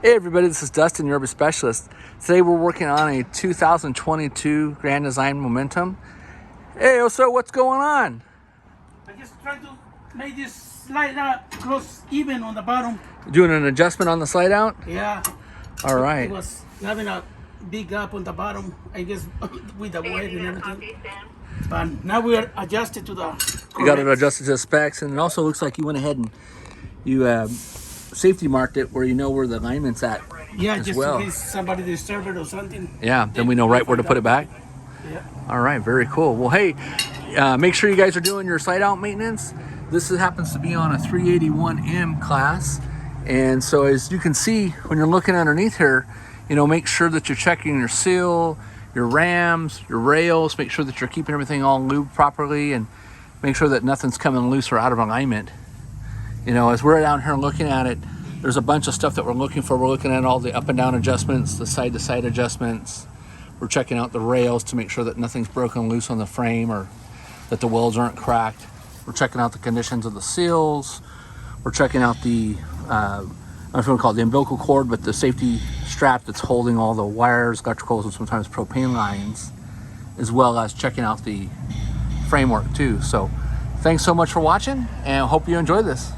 Hey everybody, this is Dustin, your urban specialist. Today we're working on a 2022 Grand Design Momentum. Hey Oso, what's going on? I just try to make this slide out close even on the bottom. Doing an adjustment on the slide out? Yeah. All right. It was having a big gap on the bottom, I guess, with the weight and everything. But now we are adjusted to the You got it correct. adjusted to the specs, and it also looks like you went ahead and you safety marked it where you know where the alignment's at. Yeah, as just well. in case somebody disturbed it or something. Yeah, then we know right where to put it back. Yeah. All right, very cool. Well, hey, make sure you guys are doing your slide out maintenance. This happens to be on a 381M class. And so as you can see, when you're looking underneath here, you know, make sure that you're checking your seal, your rams, your rails, make sure that you're keeping everything all lubed properly and make sure that nothing's coming loose or out of alignment. You know, as we're down here looking at it, there's a bunch of stuff that we're looking for. We're looking at all the up and down adjustments, the side to side adjustments. We're checking out the rails to make sure that nothing's broken loose on the frame or that the welds aren't cracked. We're checking out the conditions of the seals. We're checking out the, I don't know if you want to call it the umbilical cord, but the safety strap that's holding all the wires, electricals, and sometimes propane lines, as well as checking out the framework too. So thanks so much for watching and hope you enjoy this.